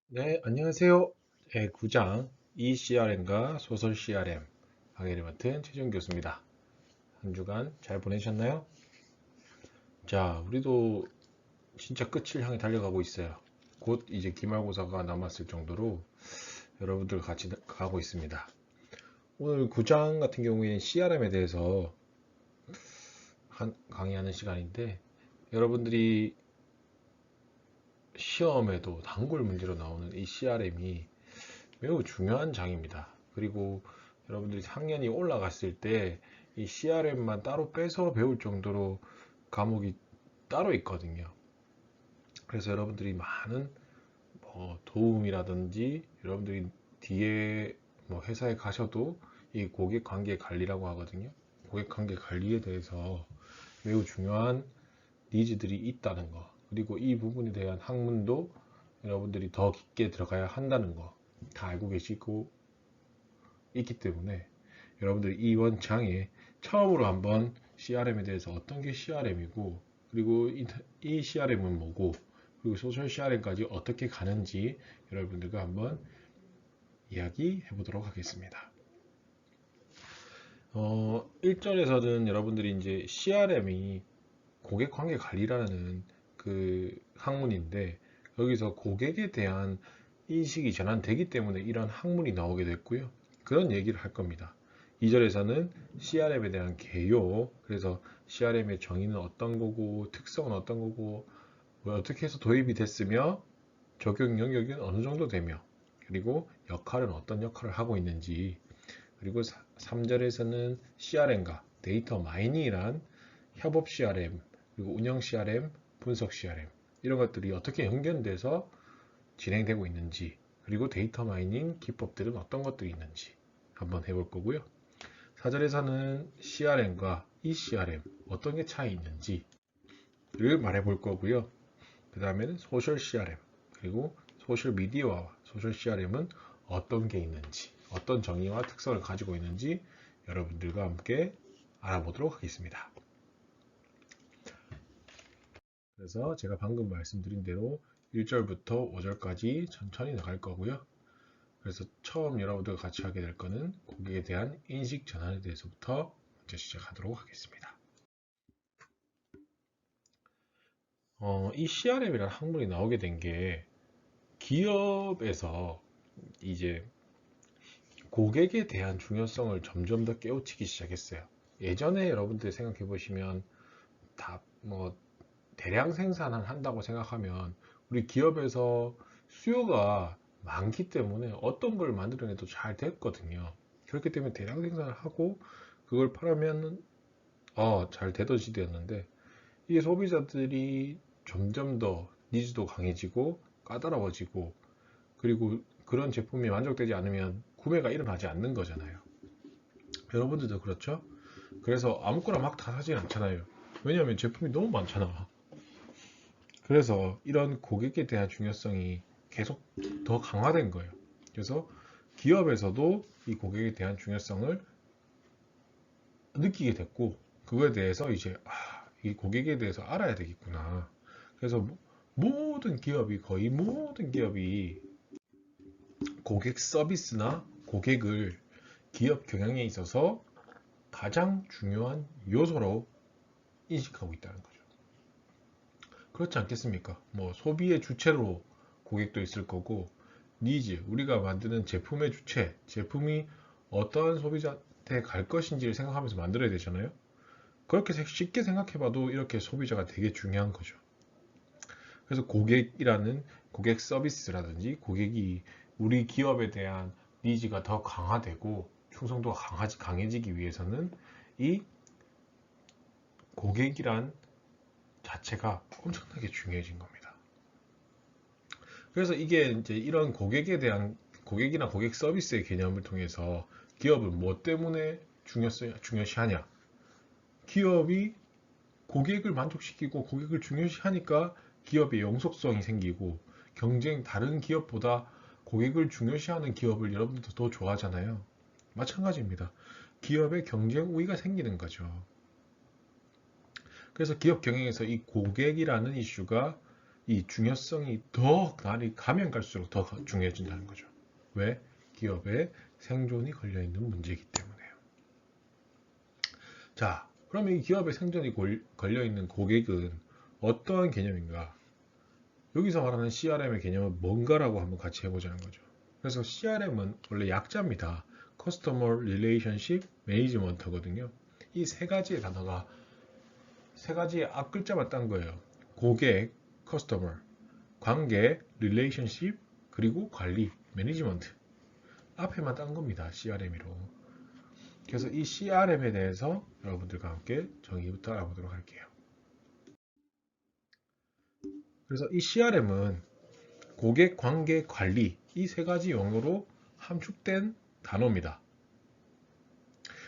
네, 안녕하세요. 네, 구장 ECRM과 소설 CRM 강의를 맡은 최준 교수입니다. 한 주간 잘 보내셨나요? 자, 우리도 진짜 끝을 향해 달려가고 있어요. 곧 이제 기말고사가 남았을 정도로 여러분들 같이 가고 있습니다. 오늘 구장 같은 경우에는 CRM에 대해서 강의하는 시간인데 여러분들이 시험에도 단골 문제로 나오는 이 CRM이 매우 중요한 장입니다. 그리고 여러분들이 학년이 올라갔을 때 이 CRM만 따로 빼서 배울 정도로 과목이 따로 있거든요. 그래서 여러분들이 많은 도움이라든지 여러분들이 뒤에 회사에 가셔도 이 고객 관계 관리라고 하거든요. 고객 관계 관리에 대해서 매우 중요한 니즈들이 있다는 거. 그리고 이 부분에 대한 학문도 여러분들이 더 깊게 들어가야 한다는 거 다 알고 계시고 있기 때문에 여러분들이 이번 장에 처음으로 한번 CRM에 대해서 어떤 게 CRM이고 그리고 이 CRM은 뭐고 그리고 소셜 CRM까지 어떻게 가는지 여러분들과 한번 이야기해 보도록 하겠습니다. 1절에서는 여러분들이 이제 CRM이 고객 관계 관리라는 그 학문인데 여기서 고객에 대한 인식이 전환되기 때문에 이런 학문이 나오게 됐고요. 그런 얘기를 할 겁니다. 2절에서는 CRM에 대한 개요. 그래서 CRM의 정의는 어떤 거고 특성은 어떤 거고 어떻게 해서 도입이 됐으며 적용 영역은 어느 정도 되며 그리고 역할은 어떤 역할을 하고 있는지 그리고 3절에서는 CRM과 데이터 마이닝이란 협업 CRM 그리고 운영 CRM, 분석 CRM 이런 것들이 어떻게 연결돼서 진행되고 있는지 그리고 데이터 마이닝 기법들은 어떤 것들이 있는지 한번 해볼 거고요. 4절에서는 CRM과 ECRM 어떤 게 차이 있는지를 말해 볼 거고요. 그 다음에는 소셜 CRM 그리고 소셜 미디어와 소셜 CRM은 어떤 게 있는지 어떤 정의와 특성을 가지고 있는지 여러분들과 함께 알아보도록 하겠습니다. 그래서 제가 방금 말씀드린 대로 1절부터 5절까지 천천히 나갈 거고요. 그래서 처음 여러분들과 같이 하게 될 거는 고객에 대한 인식 전환에 대해서부터 먼저 시작하도록 하겠습니다. 이 CRM이라는 학문이 나오게 된 게 기업에서 이제 고객에 대한 중요성을 점점 더 깨우치기 시작했어요. 예전에 여러분들 생각해 보시면 다 대량 생산을 한다고 생각하면 우리 기업에서 수요가 많기 때문에 어떤 걸 만들어내도 잘 됐거든요. 그렇기 때문에 대량 생산을 하고 그걸 팔으면 잘 되던 시대였는데 이게 소비자들이 점점 더 니즈도 강해지고 까다로워지고 그리고 그런 제품이 만족되지 않으면 구매가 일어나지 않는 거잖아요. 여러분들도 그렇죠? 그래서 아무거나 막 다 사진 않잖아요. 왜냐하면 제품이 너무 많잖아. 그래서 이런 고객에 대한 중요성이 계속 더 강화된 거예요. 그래서 기업에서도 이 고객에 대한 중요성을 느끼게 됐고, 그거에 대해서 이제, 이 고객에 대해서 알아야 되겠구나. 그래서 모든 기업이, 거의 모든 기업이 고객 서비스나 고객을 기업 경영에 있어서 가장 중요한 요소로 인식하고 있다는 거죠. 그렇지 않겠습니까? 소비의 주체로 고객도 있을 거고, 니즈, 우리가 만드는 제품의 주체, 제품이 어떠한 소비자한테 갈 것인지를 생각하면서 만들어야 되잖아요. 그렇게 쉽게 생각해봐도 이렇게 소비자가 되게 중요한 거죠. 그래서 고객이라는 고객 서비스라든지 고객이 우리 기업에 대한 니즈가 더 강화되고 충성도가 강해지기 위해서는 이 고객이란 자체가 엄청나게 중요해진 겁니다. 그래서 이게 이제 이런 고객에 대한 고객이나 고객 서비스의 개념을 통해서 기업은 뭐 때문에 중요시하냐? 기업이 고객을 만족시키고 고객을 중요시하니까 기업의 영속성이 생기고 다른 기업보다 고객을 중요시하는 기업을 여러분들도 더 좋아하잖아요. 마찬가지입니다. 기업의 경쟁 우위가 생기는 거죠. 그래서 기업 경영에서 이 고객이라는 이슈가 이 중요성이 더 날이 가면 갈수록 더 중요해진다는 거죠. 왜? 기업의 생존이 걸려있는 문제이기 때문에요. 자, 그럼 이 기업의 생존이 걸려있는 고객은 어떠한 개념인가? 여기서 말하는 CRM의 개념은 뭔가라고 한번 같이 해보자는 거죠. 그래서 CRM은 원래 약자입니다. Customer Relationship Management거든요. 이 세 가지의 단어가 세 가지의 앞글자만 딴 거예요. 고객, Customer, 관계, Relationship, 그리고 관리, Management. 앞에만 딴 겁니다. CRM으로. 그래서 이 CRM에 대해서 여러분들과 함께 정의부터 알아보도록 할게요. 그래서 이 CRM은 고객 관계 관리 이 세 가지 용어로 함축된 단어입니다.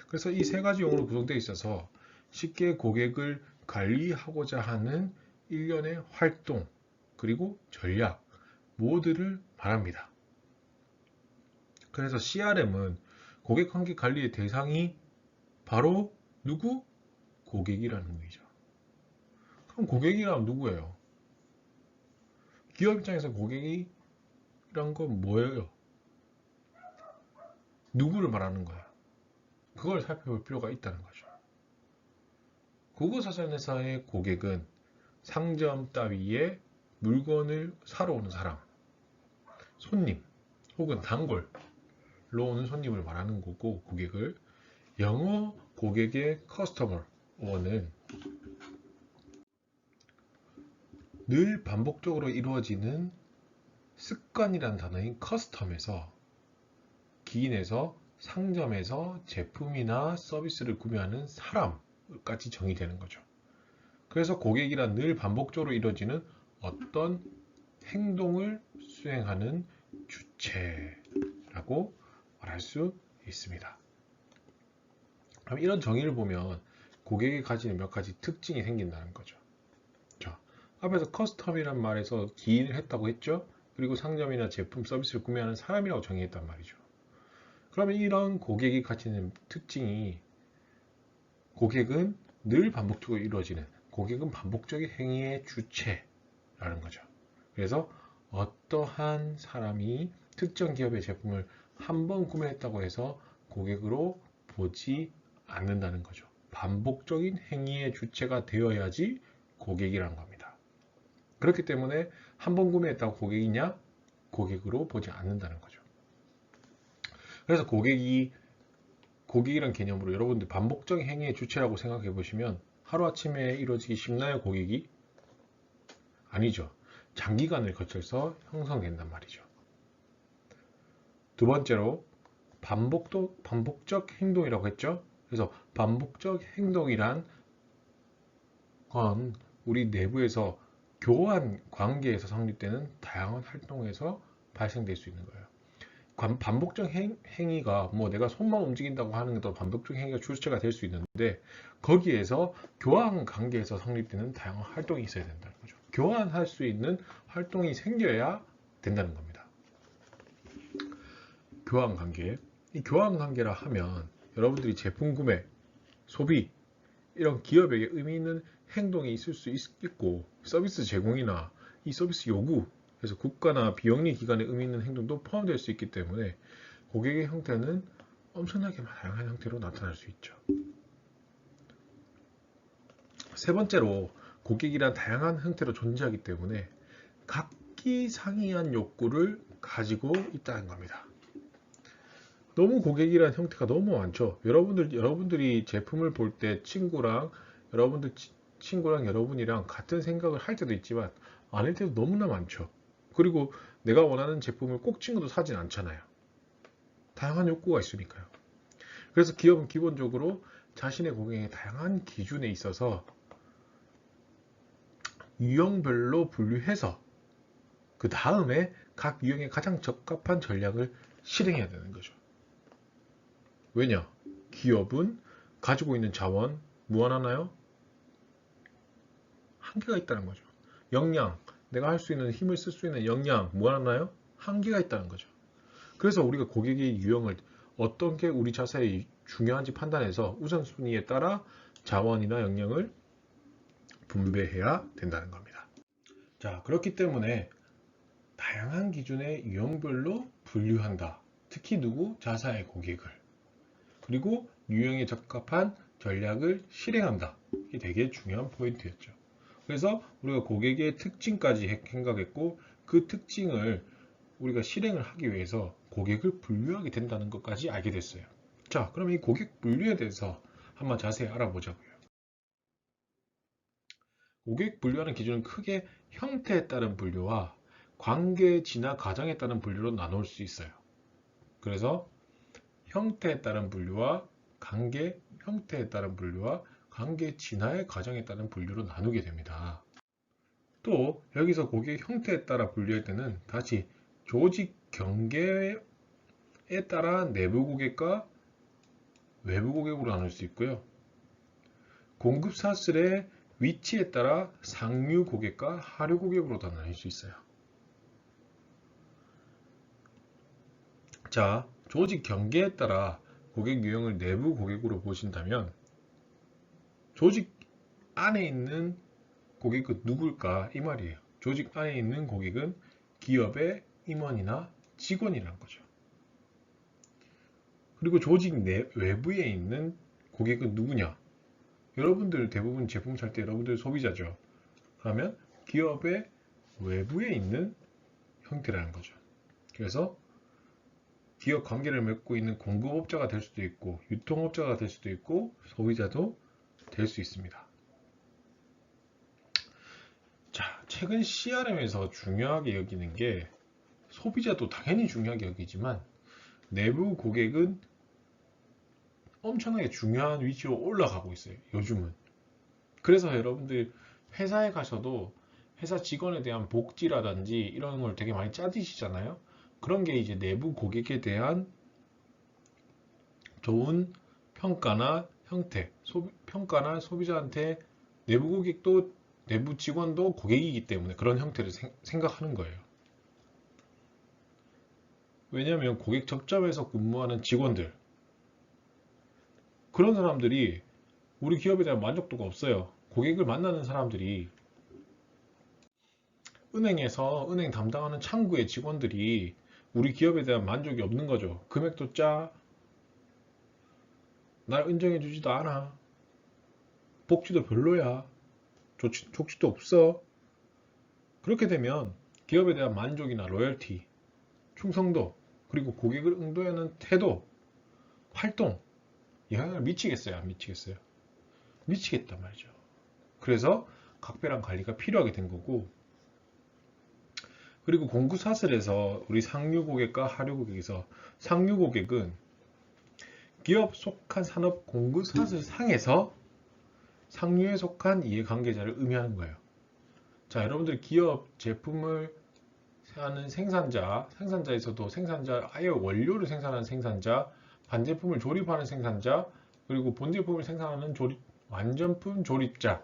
그래서 이 세 가지 용어로 구성되어 있어서 쉽게 고객을 관리하고자 하는 일련의 활동 그리고 전략 모두를 말합니다. 그래서 CRM은 고객 관계 관리의 대상이 바로 누구? 고객이라는 의미죠. 그럼 고객이란 누구예요? 기업 입장에서 고객이란 건 뭐예요? 누구를 말하는 거야? 그걸 살펴볼 필요가 있다는 거죠. 국어사전에서의 고객은 상점 따위에 물건을 사러 오는 사람, 손님 혹은 단골로 오는 손님을 말하는 거고 고객을 영어 고객의 커스터머는 늘 반복적으로 이루어지는 습관이라는 단어인 커스텀에서 기인에서 상점에서 제품이나 서비스를 구매하는 사람까지 정의되는 거죠. 그래서 고객이란 늘 반복적으로 이루어지는 어떤 행동을 수행하는 주체라고 말할 수 있습니다. 그럼 이런 정의를 보면 고객이 가지는 몇 가지 특징이 생긴다는 거죠. 자, 앞에서 커스텀이란 말에서 기인을 했다고 했죠. 그리고 상점이나 제품 서비스를 구매하는 사람이라고 정의했단 말이죠. 그러면 이런 고객이 가지는 특징이 고객은 늘 반복적으로 이루어지는 고객은 반복적인 행위의 주체라는 거죠. 그래서 어떠한 사람이 특정 기업의 제품을 한 번 구매했다고 해서 고객으로 보지 않는다는 거죠. 반복적인 행위의 주체가 되어야지 고객이라는 겁니다. 그렇기 때문에 한 번 구매했다고 고객이냐? 고객으로 보지 않는다는 거죠. 그래서 고객이란 개념으로 여러분들 반복적인 행위의 주체라고 생각해 보시면 하루아침에 이루어지기 쉽나요? 고객이? 아니죠. 장기간을 거쳐서 형성된단 말이죠. 두 번째로 반복적 행동이라고 했죠. 그래서 반복적 행동이란 건 우리 내부에서 교환 관계에서 성립되는 다양한 활동에서 발생될 수 있는 거예요. 반복적 행위가 뭐 내가 손만 움직인다고 하는 것도 반복적 행위가 주체가 될 수 있는데 거기에서 교환 관계에서 성립되는 다양한 활동이 있어야 된다는 거죠. 교환할 수 있는 활동이 생겨야 된다는 겁니다. 교환 관계. 이 교환 관계라 하면 여러분들이 제품 구매, 소비 이런 기업에게 의미 있는 행동이 있을 수 있고 서비스 제공이나 이 서비스 요구 그래서 국가나 비영리 기관의 의미 있는 행동도 포함될 수 있기 때문에 고객의 형태는 엄청나게 다양한 형태로 나타날 수 있죠. 세 번째로 고객이란 다양한 형태로 존재하기 때문에 각기상이한 욕구를 가지고 있다는 겁니다. 너무 고객이란 형태가 너무 많죠. 여러분들이 제품을 볼 때 친구랑 여러분이랑 같은 생각을 할 때도 있지만 아닐 때도 너무나 많죠. 그리고 내가 원하는 제품을 꼭 친구도 사진 않잖아요. 다양한 욕구가 있으니까요. 그래서 기업은 기본적으로 자신의 고객의 다양한 기준에 있어서 유형별로 분류해서 그 다음에 각 유형에 가장 적합한 전략을 실행해야 되는 거죠. 왜냐? 기업은 가지고 있는 자원 무한하나요? 한계가 있다는 거죠. 역량, 내가 할 수 있는 힘을 쓸 수 있는 역량 무한하나요? 한계가 있다는 거죠. 그래서 우리가 고객의 유형을 어떤 게 우리 자세에 중요한지 판단해서 우선순위에 따라 자원이나 역량을 분배해야 된다는 겁니다. 자, 그렇기 때문에 다양한 기준의 유형별로 분류한다. 특히 누구? 자사의 고객을. 그리고 유형에 적합한 전략을 실행한다. 이게 되게 중요한 포인트였죠. 그래서 우리가 고객의 특징까지 생각했고 그 특징을 우리가 실행을 하기 위해서 고객을 분류하게 된다는 것까지 알게 됐어요. 자, 그럼 이 고객 분류에 대해서 한번 자세히 알아보자고요. 고객 분류하는 기준은 크게 형태에 따른 분류와 관계 진화 과정에 따른 분류로 나눌 수 있어요. 그래서 형태에 따른 분류와 형태에 따른 분류와 관계 진화의 과정에 따른 분류로 나누게 됩니다. 또 여기서 고객 형태에 따라 분류할 때는 다시 조직 경계에 따라 내부 고객과 외부 고객으로 나눌 수 있고요. 공급 사슬의 위치에 따라 상류 고객과 하류 고객으로 나눌 수 있어요. 자, 조직 경계에 따라 고객 유형을 내부 고객으로 보신다면 조직 안에 있는 고객은 누굴까? 이 말이에요. 조직 안에 있는 고객은 기업의 임원이나 직원이라는 거죠. 그리고 조직 외부에 있는 고객은 누구냐? 여러분들 대부분 제품 살 때 여러분들 소비자죠. 그러면 기업의 외부에 있는 형태라는 거죠. 그래서 기업 관계를 맺고 있는 공급업자가 될 수도 있고 유통업자가 될 수도 있고 소비자도 될 수 있습니다. 자, 최근 CRM에서 중요하게 여기는 게 소비자도 당연히 중요하게 여기지만 내부 고객은 엄청나게 중요한 위치로 올라가고 있어요. 요즘은. 그래서 여러분들 회사에 가셔도 회사 직원에 대한 복지라든지 이런 걸 되게 많이 짜주시잖아요. 그런 게 이제 내부 고객에 대한 좋은 평가나 형태, 평가나 소비자한테 내부 고객도 내부 직원도 고객이기 때문에 그런 형태를 생각하는 거예요. 왜냐하면 고객 접점에서 근무하는 직원들, 그런 사람들이 우리 기업에 대한 만족도가 없어요. 고객을 만나는 사람들이 은행에서 은행 담당하는 창구의 직원들이 우리 기업에 대한 만족이 없는 거죠. 금액도 짜, 날 인정해주지도 않아, 복지도 별로야, 조치도 없어. 그렇게 되면 기업에 대한 만족이나 로열티, 충성도, 그리고 고객을 응대하는 태도, 활동, 영향을 미치겠어요? 안 미치겠어요? 미치겠단 말이죠. 그래서 각별한 관리가 필요하게 된 거고, 그리고 공구 사슬에서 우리 상류 고객과 하류 고객에서 상류 고객은 기업 속한 산업 공구 사슬 상에서 상류에 속한 이해관계자를 의미하는 거예요. 자, 여러분들 기업 제품을 하는 생산자에서도 생산자, 아예 원료를 생산하는 생산자, 반제품을 조립하는 생산자, 그리고 본제품을 생산하는 완전품 조립자,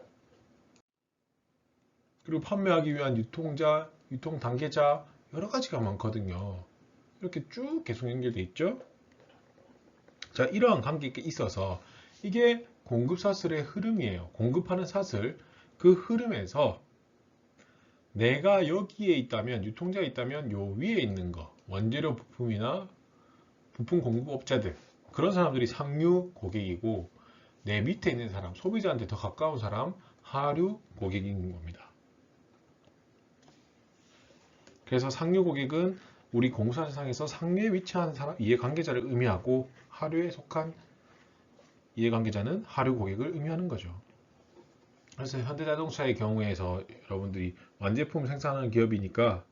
그리고 판매하기 위한 유통자, 유통 단계자, 여러 가지가 많거든요. 이렇게 쭉 계속 연결돼 있죠. 자, 이러한 관계에 있어서 이게 공급 사슬의 흐름이에요. 공급하는 사슬, 그 흐름에서 내가 여기에 있다면, 유통자에 있다면 요 위에 있는 거, 원재료 부품이나 부품 공급업자들, 그런 사람들이 상류 고객이고 내 밑에 있는 사람, 소비자한테 더 가까운 사람, 하류 고객인 겁니다. 그래서 상류 고객은 우리 공사상에서 상류에 위치한 사람, 이해관계자를 의미하고 하류에 속한 이해관계자는 하류 고객을 의미하는 거죠. 그래서 현대자동차의 경우에서 여러분들이 완제품 생산하는 기업이니까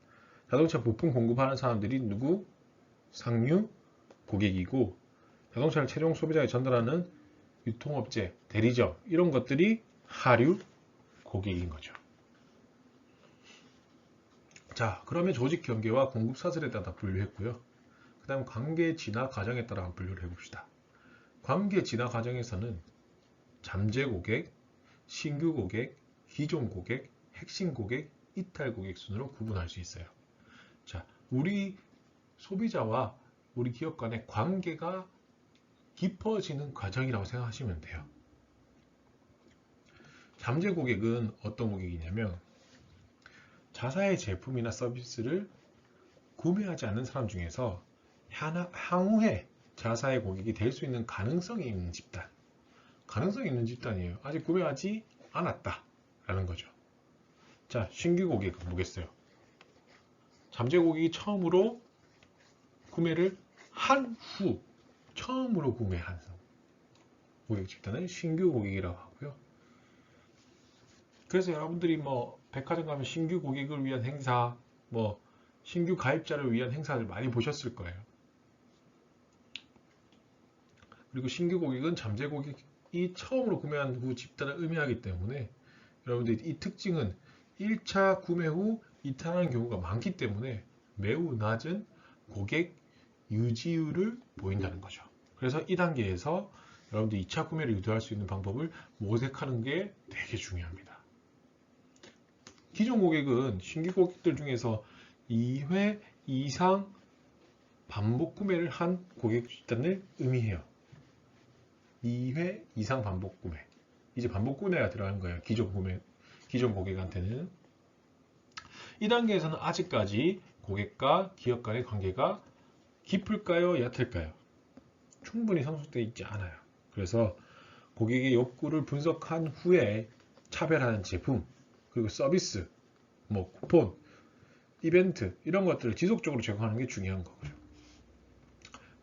자동차 부품 공급하는 사람들이 누구? 상류 고객이고, 자동차를 최종 소비자에 전달하는 유통업체, 대리점, 이런 것들이 하류 고객인 거죠. 자, 그러면 조직 경계와 공급 사슬에 따라 분류했고요. 그 다음 관계 진화 과정에 따라 분류를 해봅시다. 관계 진화 과정에서는 잠재 고객, 신규 고객, 기존 고객, 핵심 고객, 이탈 고객 순으로 구분할 수 있어요. 자, 우리 소비자와 우리 기업 간의 관계가 깊어지는 과정이라고 생각하시면 돼요. 잠재 고객은 어떤 고객이냐면 자사의 제품이나 서비스를 구매하지 않는 사람 중에서 향후에 자사의 고객이 될 수 있는 가능성이 있는 집단. 가능성이 있는 집단이에요. 아직 구매하지 않았다 라는 거죠. 자, 신규 고객은 뭐겠어요? 잠재 고객이 처음으로 구매를 한 후 처음으로 구매한 고객 집단을 신규 고객이라고 하고요. 그래서 여러분들이 뭐 백화점 가면 신규 고객을 위한 행사, 뭐 신규 가입자를 위한 행사를 많이 보셨을 거예요. 그리고 신규 고객은 잠재 고객이 처음으로 구매한 후 집단을 의미하기 때문에 여러분들이 이 특징은 1차 구매 후 이탈하는 경우가 많기 때문에 매우 낮은 고객 유지율을 보인다는 거죠. 그래서 이 단계에서 여러분들 2차 구매를 유도할 수 있는 방법을 모색하는 게 되게 중요합니다. 기존 고객은 신규 고객들 중에서 2회 이상 반복 구매를 한 고객 집단을 의미해요. 2회 이상 반복 구매. 이제 반복 구매가 들어가는 거예요. 기존 고객한테는. 이 단계에서는 아직까지 고객과 기업 간의 관계가 깊을까요? 얕을까요? 충분히 성숙되어 있지 않아요. 그래서 고객의 욕구를 분석한 후에 차별화된 제품, 그리고 서비스, 뭐 쿠폰, 이벤트 이런 것들을 지속적으로 제공하는 게 중요한 거고요.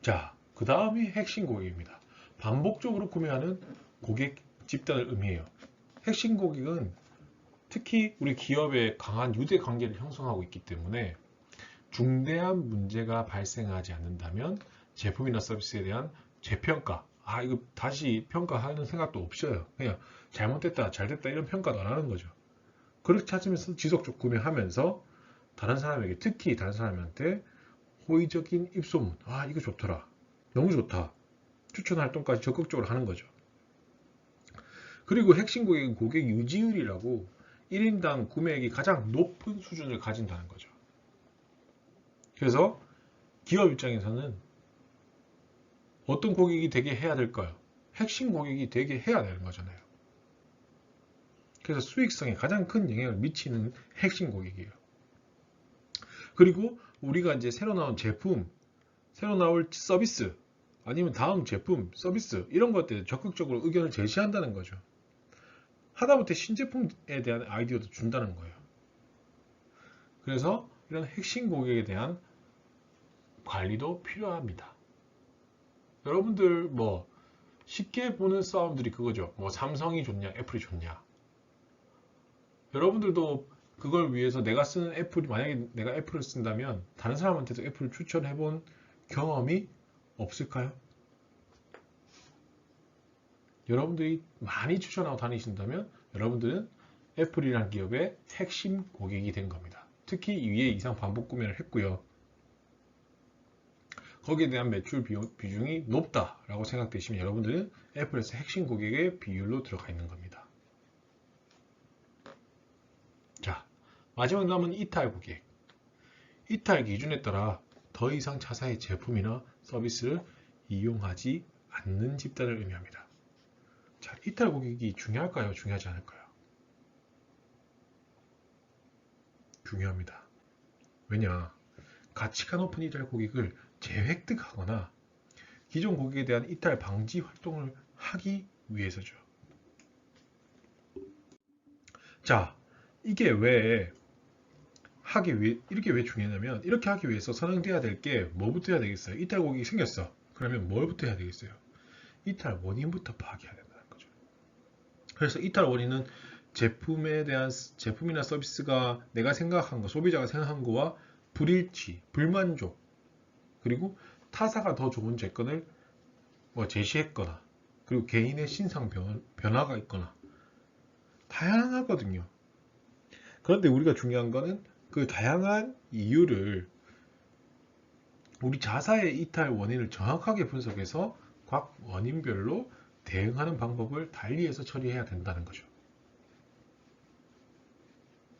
자, 그 다음이 핵심 고객입니다. 반복적으로 구매하는 고객 집단을 의미해요. 핵심 고객은 특히 우리 기업의 강한 유대 관계를 형성하고 있기 때문에 중대한 문제가 발생하지 않는다면 제품이나 서비스에 대한 재평가, 이거 다시 평가하는 생각도 없어요. 그냥 잘못됐다, 잘됐다 이런 평가도 안 하는 거죠. 그렇게 찾으면서 지속적으로 구매하면서 다른 사람에게, 특히 다른 사람한테 호의적인 입소문, 이거 좋더라, 너무 좋다, 추천 활동까지 적극적으로 하는 거죠. 그리고 핵심 고객은 고객 유지율이라고 1인당 구매액이 가장 높은 수준을 가진다는 거죠. 그래서 기업 입장에서는 어떤 고객이 되게 해야 될까요? 핵심 고객이 되게 해야 되는 거잖아요. 그래서 수익성에 가장 큰 영향을 미치는 핵심 고객이에요. 그리고 우리가 이제 새로 나온 제품, 새로 나올 서비스, 아니면 다음 제품, 서비스 이런 것들에 적극적으로 의견을 제시한다는 거죠. 하다못해 신제품에 대한 아이디어도 준다는 거예요. 그래서 이런 핵심 고객에 대한 관리도 필요합니다. 여러분들 뭐 쉽게 보는 싸움들이 그거죠. 뭐 삼성이 좋냐, 애플이 좋냐. 여러분들도 그걸 위해서 내가 쓰는 애플이, 만약에 내가 애플을 쓴다면 다른 사람한테도 애플을 추천해 본 경험이 없을까요? 여러분들이 많이 추천하고 다니신다면 여러분들은 애플이라는 기업의 핵심 고객이 된 겁니다. 특히 2회 이상 반복 구매를 했고요. 거기에 대한 매출 비중이 높다라고 생각되시면 여러분들은 애플에서 핵심 고객의 비율로 들어가 있는 겁니다. 자, 마지막 남은 이탈 고객. 이탈 기준에 따라 더 이상 자사의 제품이나 서비스를 이용하지 않는 집단을 의미합니다. 자, 이탈 고객이 중요할까요? 중요하지 않을까요? 중요합니다. 왜냐? 가치가 높은 이탈 고객을 재획득하거나 기존 고객에 대한 이탈 방지 활동을 하기 위해서죠. 자, 이게 이렇게 왜 중요하냐면, 이렇게 하기 위해서 선행돼야 될 게 뭐부터 해야 되겠어요? 이탈 고객이 생겼어. 그러면 뭘부터 해야 되겠어요? 이탈 원인부터 파악해야 된다는 거죠. 그래서 이탈 원인은 제품이나 서비스가 내가 생각한 거, 소비자가 생각한 거와 불일치, 불만족, 그리고 타사가 더 좋은 제건을 제시했거나, 그리고 개인의 신상 변화가 있거나 다양하거든요. 그런데 우리가 중요한 거는 그 다양한 이유를, 우리 자사의 이탈 원인을 정확하게 분석해서 각 원인별로 대응하는 방법을 달리해서 처리해야 된다는 거죠.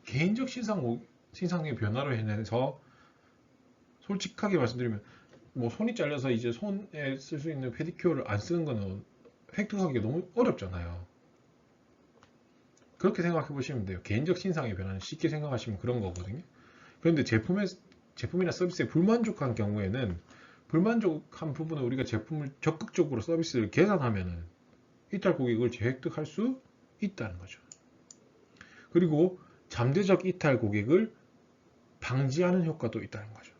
개인적 신상의 변화로 인해서 솔직하게 말씀드리면 손이 잘려서 이제 손에 쓸 수 있는 페디큐어를 안 쓰는 거는 획득하기가 너무 어렵잖아요. 그렇게 생각해 보시면 돼요. 개인적 신상의 변화는 쉽게 생각하시면 그런 거거든요. 그런데 제품이나 서비스에 불만족한 경우에는 불만족한 부분을 우리가 제품을 적극적으로 서비스를 개선하면은 이탈 고객을 재획득할 수 있다는 거죠. 그리고 잠재적 이탈 고객을 방지하는 효과도 있다는 거죠.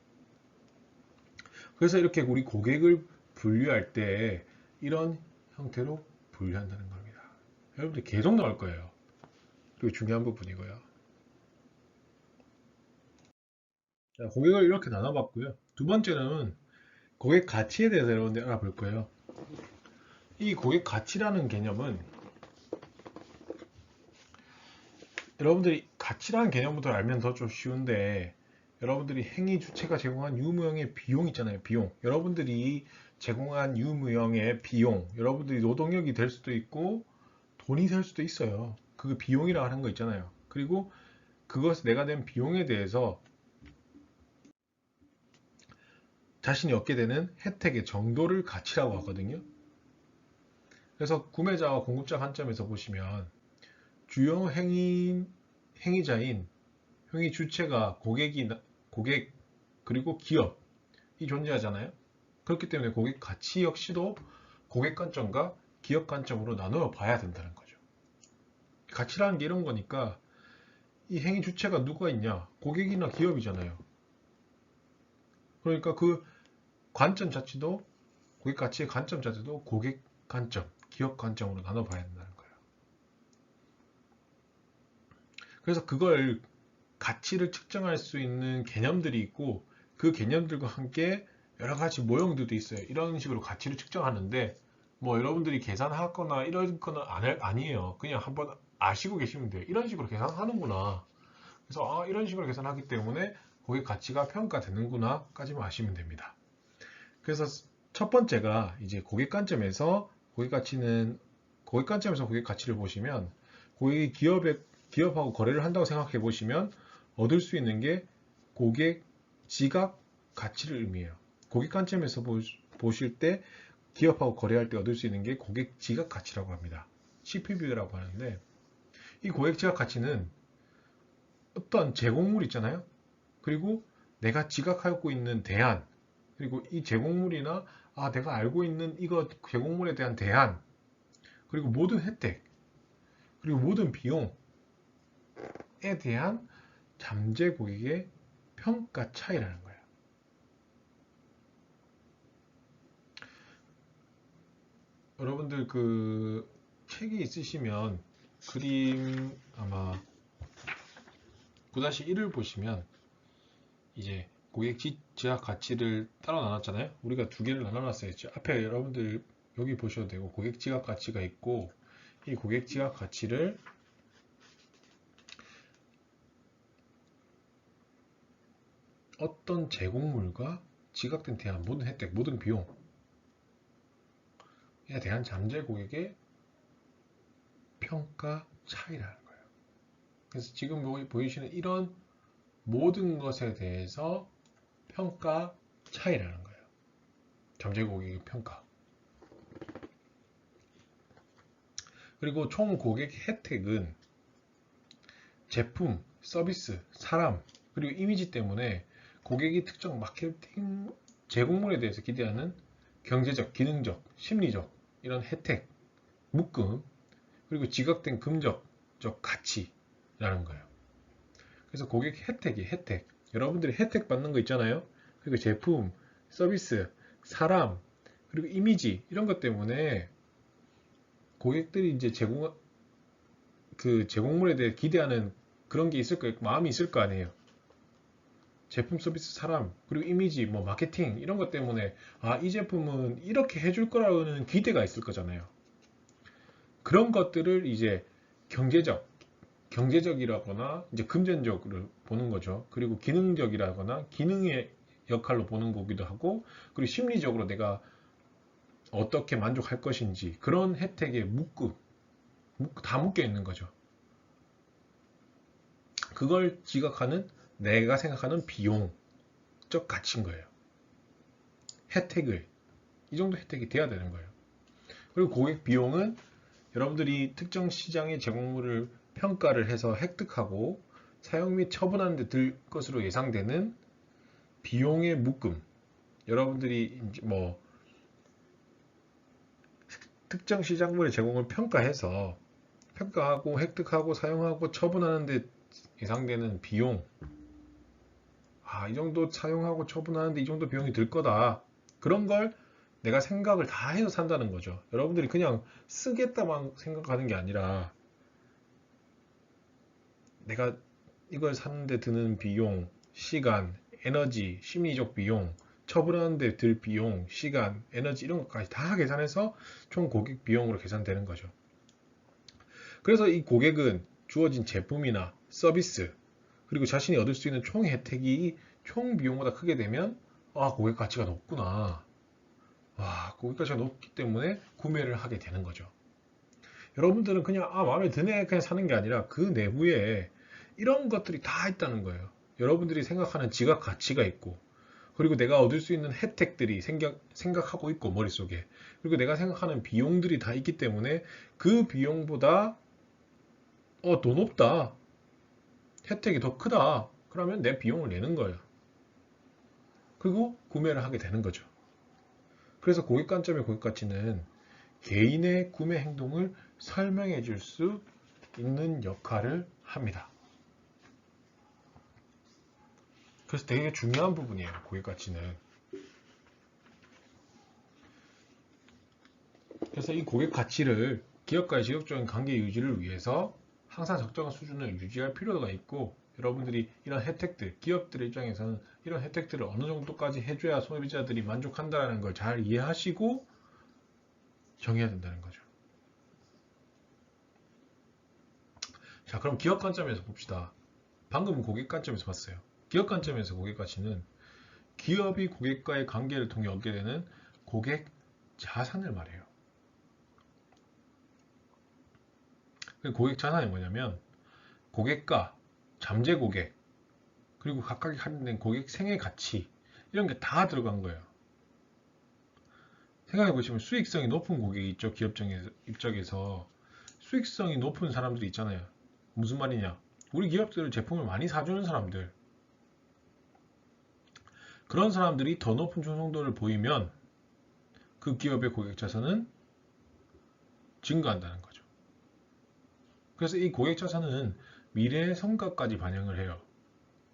그래서 이렇게 우리 고객을 분류할 때 이런 형태로 분류한다는 겁니다. 여러분들 계속 나올 거예요. 그리고 중요한 부분이고요. 자, 고객을 이렇게 나눠봤고요. 두 번째는 고객 가치에 대해서 여러분들 알아볼 거예요. 이 고객 가치라는 개념은 여러분들이 가치라는 개념부터 알면 더 좀 쉬운데, 여러분들이 행위 주체가 제공한 유무형의 비용 있잖아요. 비용. 여러분들이 제공한 유무형의 비용, 여러분들이 노동력이 될 수도 있고 돈이 될 수도 있어요. 그 비용이라 하는 거 있잖아요. 그리고 그것을 내가 낸 비용에 대해서 자신이 얻게 되는 혜택의 정도를 가치라고 하거든요. 그래서 구매자와 공급자 관점에서 보시면 주요 행위자인 행위 주체가 고객 그리고 기업이 존재하잖아요. 그렇기 때문에 고객 가치 역시도 고객 관점과 기업 관점으로 나누어 봐야 된다는 거죠. 가치라는 게 이런 거니까 이 행위 주체가 누가 있냐? 고객이나 기업이잖아요. 그러니까 그 관점 자체도 고객 가치의 관점 자체도 고객 관점, 기업 관점으로 나눠 봐야 된다는 거예요. 그래서 그걸 가치를 측정할 수 있는 개념들이 있고 그 개념들과 함께 여러 가지 모형들도 있어요. 이런 식으로 가치를 측정하는데 뭐 여러분들이 계산하거나 이런 거는 아니에요. 그냥 한번 아시고 계시면 돼요. 이런 식으로 계산하는구나. 그래서 이런 식으로 계산하기 때문에 고객 가치가 평가되는구나 까지만 아시면 됩니다. 그래서 첫 번째가 이제 고객 관점에서 고객 가치를 보시면 고객이 기업하고 거래를 한다고 생각해 보시면 얻을 수 있는 게 고객 지각 가치를 의미해요. 고객 관점에서 보실 때 기업하고 거래할 때 얻을 수 있는 게 고객 지각 가치라고 합니다. CPV라고 하는데 이 고객 지각 가치는 어떤 제공물 있잖아요. 그리고 내가 지각하고 있는 대안, 그리고 이 제공물이나 내가 알고 있는 이거 제공물에 대한 대안, 그리고 모든 혜택, 그리고 모든 비용에 대한 잠재 고객의 평가 차이라는 거예요. 여러분들 그 책이 있으시면 그림 아마 9-1을 보시면 이제 고객 지각 가치를 따로 나눴잖아요. 우리가 두 개를 나눠놨어요. 앞에 여러분들 여기 보셔도 되고 고객 지각 가치가 있고 이 고객 지각 가치를 어떤 제공물과 지각된 대안, 모든 혜택, 모든 비용에 대한 잠재 고객의 평가 차이라는 거예요. 그래서 지금 보이시는 이런 모든 것에 대해서 평가 차이라는 거예요. 잠재 고객의 평가. 그리고 총 고객 혜택은 제품, 서비스, 사람, 그리고 이미지 때문에 고객이 특정 마케팅 제공물에 대해서 기대하는 경제적, 기능적, 심리적 이런 혜택, 묶음, 그리고 지각된 금전적 가치라는 거예요. 그래서 고객 혜택. 여러분들이 혜택 받는 거 있잖아요. 그리고 제품, 서비스, 사람, 그리고 이미지 이런 것 때문에 고객들이 이제 제공물에 대해 기대하는 그런 게 있을 거예요. 마음이 있을 거 아니에요. 제품, 서비스, 사람, 그리고 이미지, 뭐 마케팅 이런 것 때문에 이 제품은 이렇게 해줄 거라는 기대가 있을 거잖아요. 그런 것들을 이제 경제적이라거나 이제 금전적으로 보는 거죠. 그리고 기능적이라거나 기능의 역할로 보는 거기도 하고, 그리고 심리적으로 내가 어떻게 만족할 것인지 그런 혜택에 다 묶여 있는 거죠. 그걸 지각하는 내가 생각하는 비용적 가치인 거예요. 이 정도 혜택이 돼야 되는 거예요. 그리고 고객 비용은 여러분들이 특정 시장의 제공물을 평가를 해서 획득하고 사용 및 처분하는 데 들 것으로 예상되는 비용의 묶음. 여러분들이 이제 뭐 특정 시장물의 제공을 평가하고 획득하고 사용하고 처분하는 데 예상되는 비용. 이 정도 사용하고 처분하는데 이 정도 비용이 들 거다. 그런 걸 내가 생각을 다 해서 산다는 거죠. 여러분들이 그냥 쓰겠다만 생각하는 게 아니라 내가 이걸 사는데 드는 비용, 시간, 에너지, 심리적 비용, 처분하는데 들 비용, 시간, 에너지 이런 것까지 다 계산해서 총 고객 비용으로 계산되는 거죠. 그래서 이 고객은 주어진 제품이나 서비스, 그리고 자신이 얻을 수 있는 총 혜택이 총 비용보다 크게 되면 고객 가치가 높구나. 고객 가치가 높기 때문에 구매를 하게 되는 거죠. 여러분들은 그냥 마음에 드네 그냥 사는 게 아니라 그 내부에 이런 것들이 다 있다는 거예요. 여러분들이 생각하는 지각 가치가 있고, 그리고 내가 얻을 수 있는 혜택들이 생각하고 있고 머릿속에, 그리고 내가 생각하는 비용들이 다 있기 때문에 그 비용보다 더 높다, 혜택이 더 크다, 그러면 내 비용을 내는 거예요. 그리고 구매를 하게 되는 거죠. 그래서 고객 관점의 고객 가치는 개인의 구매 행동을 설명해 줄 수 있는 역할을 합니다. 그래서 되게 중요한 부분이에요, 고객 가치는. 그래서 이 고객 가치를 기업과의 지속적인 관계 유지를 위해서 항상 적정한 수준을 유지할 필요가 있고, 여러분들이 이런 혜택들, 기업들의 입장에서는 이런 혜택들을 어느 정도까지 해줘야 소비자들이 만족한다는 걸 잘 이해하시고 정해야 된다는 거죠. 자, 그럼 기업 관점에서 봅시다. 방금 고객 관점에서 봤어요. 기업 관점에서 고객 가치는 기업이 고객과의 관계를 통해 얻게 되는 고객 자산을 말해요. 고객 자산이 뭐냐면 고객과 잠재 고객, 그리고 각각이 할인된 고객 생애 가치, 이런 게 다 들어간 거예요. 생각해 보시면 수익성이 높은 고객이 있죠. 기업 입장에서 수익성이 높은 사람들이 있잖아요. 무슨 말이냐? 우리 기업들 제품을 많이 사주는 사람들, 그런 사람들이 더 높은 충성도를 보이면 그 기업의 고객 자산은 증가한다는 거죠. 그래서 이 고객 자산은 미래의 성과까지 반영을 해요.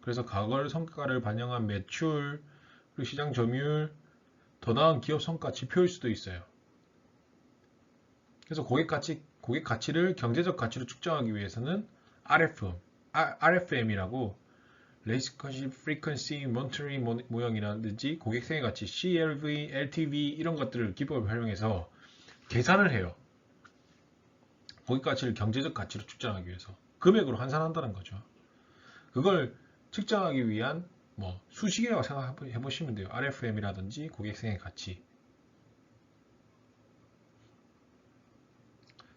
그래서 과거의 성과를 반영한 매출, 그리고 시장 점유율, 더 나은 기업 성과 지표일 수도 있어요. 그래서 고객 가치를 경제적 가치로 측정하기 위해서는 RFM이라고 Relationship Frequency Monitoring 모형이라든지 고객 생애 가치, CLV, LTV 이런 것들을 기법을 활용해서 계산을 해요. 고객 가치를 경제적 가치로 측정하기 위해서 금액으로 환산한다는 거죠. 그걸 측정하기 위한 수식이라고 생각해 보시면 돼요. RFM이라든지 고객 생애 가치.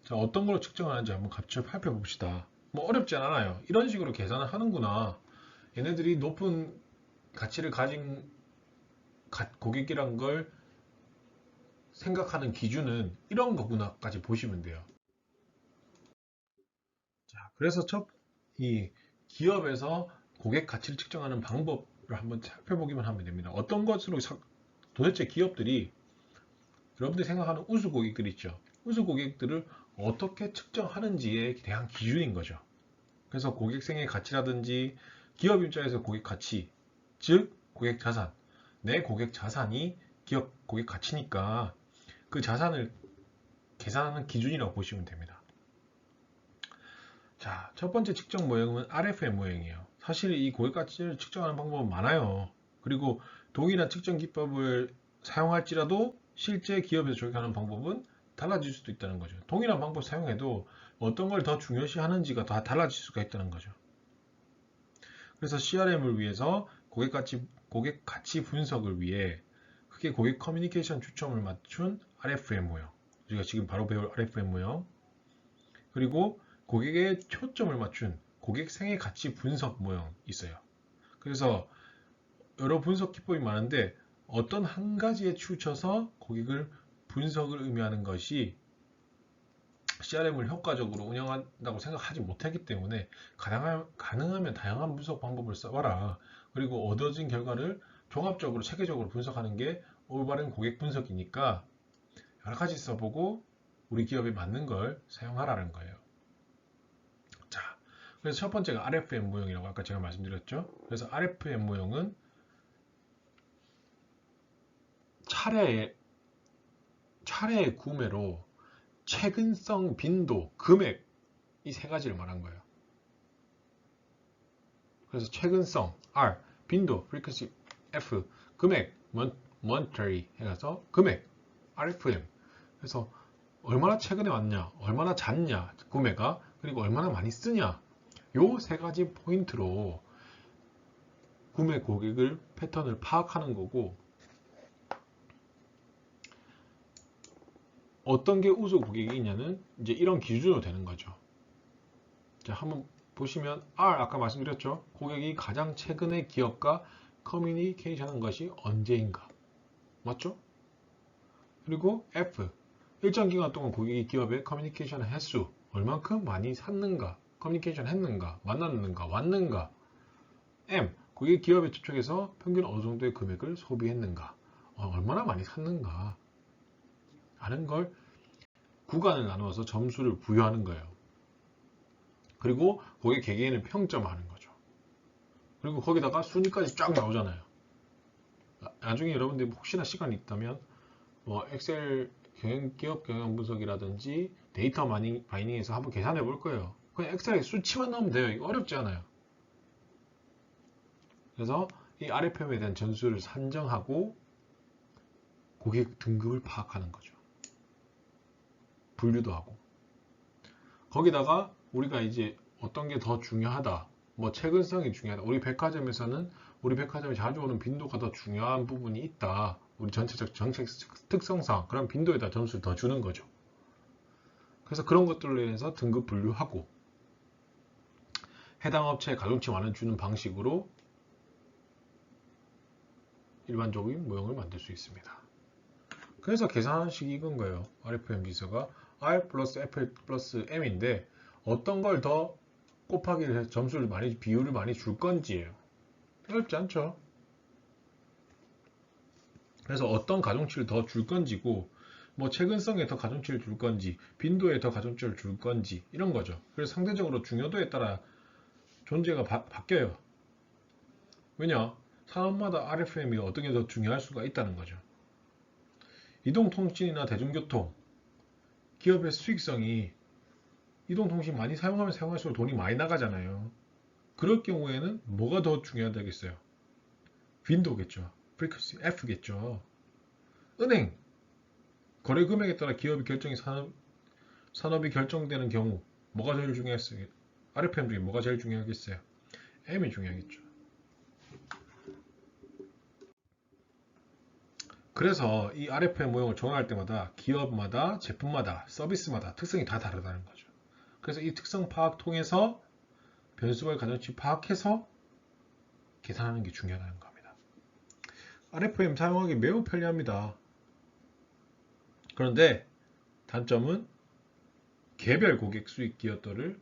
자, 어떤 걸로 측정하는지 한번 같이 살펴봅시다. 어렵지 않아요. 이런 식으로 계산을 하는구나. 얘네들이 높은 가치를 가진 고객이란 걸 생각하는 기준은 이런 거구나까지 보시면 돼요. 자, 그래서 이 기업에서 고객 가치를 측정하는 방법을 한번 살펴보기만 하면 됩니다. 어떤 것으로 도대체 기업들이 여러분들이 생각하는 우수 고객들 있죠. 우수 고객들을 어떻게 측정하는지에 대한 기준인 거죠. 그래서 고객생의 가치라든지 기업 입장에서 고객 가치, 즉 고객 자산, 내 고객 자산이 기업 고객 가치니까 그 자산을 계산하는 기준이라고 보시면 됩니다. 자, 첫 번째 측정 모형은 RFM 모형이에요. 사실 이 고객 가치를 측정하는 방법은 많아요. 그리고 동일한 측정 기법을 사용할지라도 실제 기업에서 적용하는 방법은 달라질 수도 있다는 거죠. 동일한 방법 사용해도 어떤 걸 더 중요시 하는지가 다 달라질 수가 있다는 거죠. 그래서 CRM을 위해서 고객 가치 분석을 위해 크게 고객 커뮤니케이션 초점을 맞춘 RFM 모형, 우리가 지금 바로 배울 RFM 모형, 그리고 고객의 초점을 맞춘 고객 생애 가치 분석 모형 있어요. 그래서 여러 분석 기법이 많은데 어떤 한 가지에 치우쳐서 고객을 분석을 의미하는 것이 CRM을 효과적으로 운영한다고 생각하지 못했기 때문에 가능하면 다양한 분석 방법을 써봐라. 그리고 얻어진 결과를 종합적으로 체계적으로 분석하는 게 올바른 고객 분석이니까 여러 가지 써보고 우리 기업에 맞는 걸 사용하라는 거예요. 자, 그래서 첫 번째가 RFM 모형이라고 아까 제가 말씀드렸죠. 그래서 RFM 모형은 차례의 구매로 최근성, 빈도, 금액 이 세 가지를 말한 거예요. 그래서 최근성 R, 빈도 frequency F, 금액 monetary 해서 금액 RFM. 그래서 얼마나 최근에 왔냐, 얼마나 잦냐 구매가, 그리고 얼마나 많이 쓰냐, 요 세 가지 포인트로 구매 고객을 패턴을 파악하는 거고, 어떤 게 우수 고객이 있냐는 이제 이런 기준으로 되는 거죠. 자, 한번 보시면 R 아까 말씀드렸죠. 고객이 가장 최근에 기업과 커뮤니케이션한 것이 언제인가, 맞죠? 그리고 F 일정 기간 동안 고객이 기업에 커뮤니케이션 횟수 얼만큼 많이 샀는가, 커뮤니케이션 했는가, 만났는가, 왔는가. M 고객이 기업에 접촉해서 평균 어느 정도의 금액을 소비했는가, 얼마나 많이 샀는가 하는 걸 구간을 나누어서 점수를 부여하는 거예요. 그리고 고객 개개인을 평점하는 거죠. 그리고 거기다가 순위까지 쫙 나오잖아요. 나중에 여러분들이 혹시나 시간이 있다면 뭐 엑셀 기업 경영 분석이라든지 데이터 마이닝에서 한번 계산해 볼 거예요. 그냥 엑셀에 수치만 넣으면 돼요. 이거 어렵지 않아요. 그래서 이 RFM에 대한 점수를 산정하고 고객 등급을 파악하는 거죠. 분류도 하고. 거기다가 우리가 이제 어떤 게 더 중요하다, 뭐 최근성이 중요하다. 우리 백화점에서는 우리 백화점에 자주 오는 빈도가 더 중요한 부분이 있다. 우리 전체적 정책 특성상 그런 빈도에다 점수를 더 주는 거죠. 그래서 그런 것들로 인해서 등급 분류하고 해당 업체에 가중치만을 주는 방식으로 일반적인 모형을 만들 수 있습니다. 그래서 계산식이 이건 거예요. RFM 지수가 R 플러스 F 플러스 M인데 어떤 걸 더 곱하기를 해서 점수를 많이, 비율을 많이 줄 건지예요. 어렵지 않죠? 그래서 어떤 가중치를 더 줄 건지고, 뭐 최근성에 더 가중치를 줄 건지, 빈도에 더 가중치를 줄 건지, 이런 거죠. 그래서 상대적으로 중요도에 따라 존재가 바뀌어요. 왜냐? 산업마다 RFM이 어떤 게 더 중요할 수가 있다는 거죠. 이동통신이나 대중교통, 기업의 수익성이 이동통신 많이 사용하면 사용할수록 돈이 많이 나가잖아요. 그럴 경우에는 뭐가 더 중요하다겠어요? 빈도겠죠. frequency F겠죠. 은행, 거래 금액에 따라 기업의 결정이 산업이 결정되는 경우 뭐가 제일 중요했어요? RFM 중에 뭐가 제일 중요하겠어요? M이 중요하겠죠. 그래서 이 RFM 모형을 조합할 때마다 기업마다, 제품마다, 서비스마다 특성이 다 다르다는 거죠. 그래서 이 특성 파악 통해서 변수별 가중치 파악해서 계산하는 게 중요하다는 겁니다. RFM 사용하기 매우 편리합니다. 그런데 단점은 개별 고객 수익 기여도를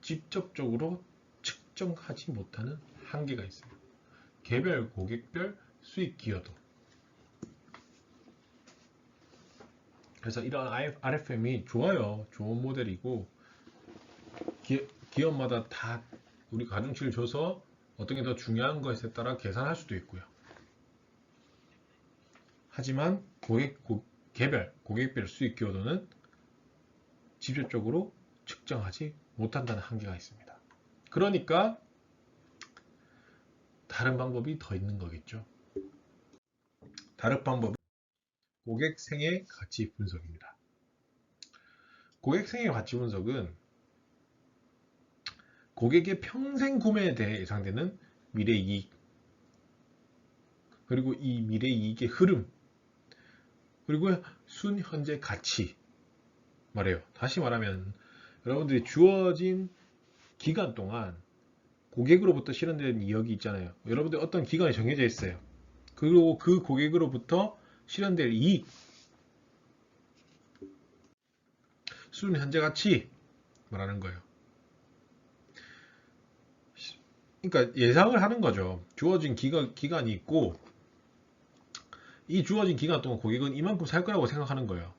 직접적으로 측정하지 못하는 한계가 있어요. 개별 고객별 수익 기여도. 그래서 이런 RFM이 좋아요. 좋은 모델이고 기업마다 다 우리 가중치를 줘서 어떤 게 더 중요한 것에 따라 계산할 수도 있고요. 하지만 개별 고객별 수익 기여도는 직접적으로 측정하지 못한다는 한계가 있습니다. 그러니까 다른 방법이 더 있는 거겠죠. 다른 방법은 고객 생애 가치 분석입니다. 고객 생애 가치 분석은 고객의 평생 구매에 대해 예상되는 미래 이익, 그리고 이 미래 이익의 흐름, 그리고 순현재 가치 말해요. 다시 말하면 여러분들이 주어진 기간 동안 고객으로부터 실현된 이익이 있잖아요. 여러분들 어떤 기간이 정해져 있어요. 그리고 그 고객으로부터 실현될 이익, 수준 현재 가치 말하는 거예요. 그러니까 예상을 하는 거죠. 주어진 기간이 있고 이 주어진 기간 동안 고객은 이만큼 살 거라고 생각하는 거예요.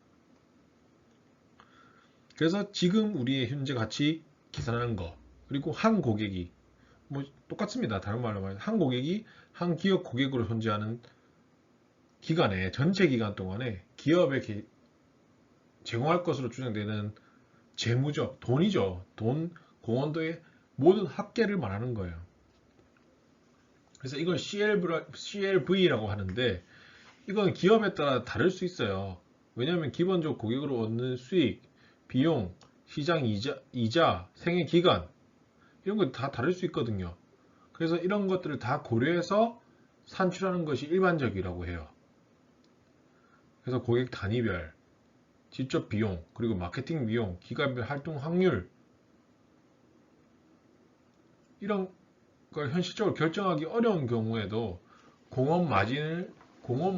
그래서 지금 우리의 현재 가치 계산하는 거, 그리고 한 고객이 뭐 똑같습니다. 다른 말로 말하면 한 고객이 한 기업 고객으로 존재하는 기간에, 전체 기간 동안에 기업에 제공할 것으로 추정되는 재무죠. 돈이죠. 돈, 공헌도의 모든 합계를 말하는 거예요. 그래서 이걸 CLV라고 하는데 이건 기업에 따라 다를 수 있어요. 왜냐하면 기본적 고객으로 얻는 수익, 비용, 시장 이자, 생애 기간 이런 거 다 다를 수 있거든요. 그래서 이런 것들을 다 고려해서 산출하는 것이 일반적이라고 해요. 그래서 고객 단위별, 직접 비용, 그리고 마케팅 비용, 기간별 활동 확률 이런 걸 현실적으로 결정하기 어려운 경우에도 공헌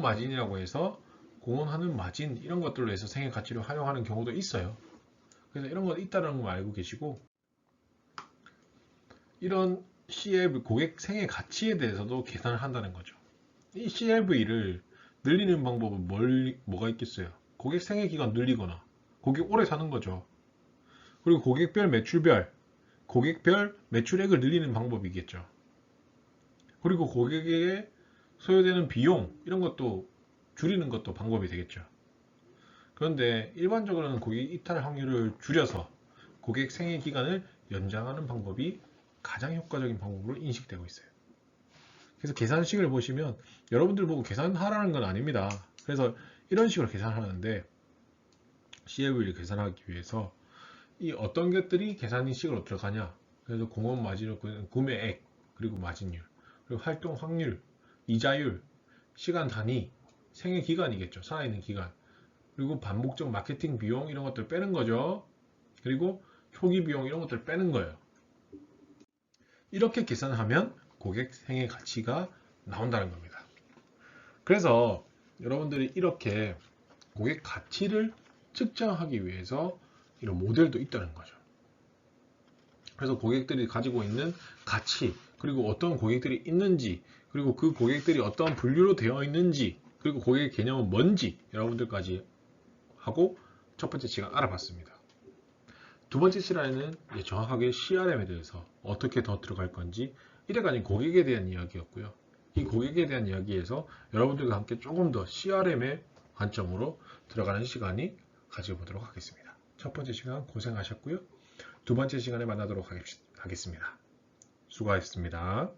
마진이라고 해서 공헌하는 마진 이런 것들로 해서 생애 가치를 활용하는 경우도 있어요. 그래서 이런 건 있다는 걸 알고 계시고 이런 CLV 고객 생애 가치에 대해서도 계산을 한다는 거죠. 이 CLV를 늘리는 방법은 뭐가 있겠어요? 고객 생애 기간 늘리거나 고객 오래 사는 거죠. 그리고 고객별 매출액을 늘리는 방법이겠죠. 그리고 고객에게 소요되는 비용 이런 것도 줄이는 것도 방법이 되겠죠. 그런데 일반적으로는 고객 이탈 확률을 줄여서 고객 생애 기간을 연장하는 방법이 가장 효과적인 방법으로 인식되고 있어요. 그래서 계산식을 보시면 여러분들 보고 계산하라는 건 아닙니다. 그래서 이런 식으로 계산하는데 CLV를 계산하기 위해서 이 어떤 것들이 계산식으로 들어가냐. 그래서 공헌 마진을 구매액, 그리고 마진율, 그리고 활동 확률, 이자율, 시간 단위, 생애 기간이겠죠. 살아있는 기간. 그리고 반복적 마케팅 비용 이런 것들 빼는 거죠. 그리고 초기 비용 이런 것들 빼는 거예요. 이렇게 계산하면 고객 생애 가치가 나온다는 겁니다. 그래서 여러분들이 이렇게 고객 가치를 측정하기 위해서 이런 모델도 있다는 거죠. 그래서 고객들이 가지고 있는 가치, 그리고 어떤 고객들이 있는지, 그리고 그 고객들이 어떤 분류로 되어 있는지, 그리고 고객의 개념은 뭔지 여러분들까지 하고 첫 번째 시간 알아봤습니다. 두 번째 시간에는 정확하게 CRM에 대해서 어떻게 더 들어갈 건지, 이래까지 고객에 대한 이야기였고요. 이 고객에 대한 이야기에서 여러분들과 함께 조금 더 CRM의 관점으로 들어가는 시간이 가져보도록 하겠습니다. 첫 번째 시간 고생하셨고요. 두 번째 시간에 만나도록 하겠습니다. 수고하셨습니다.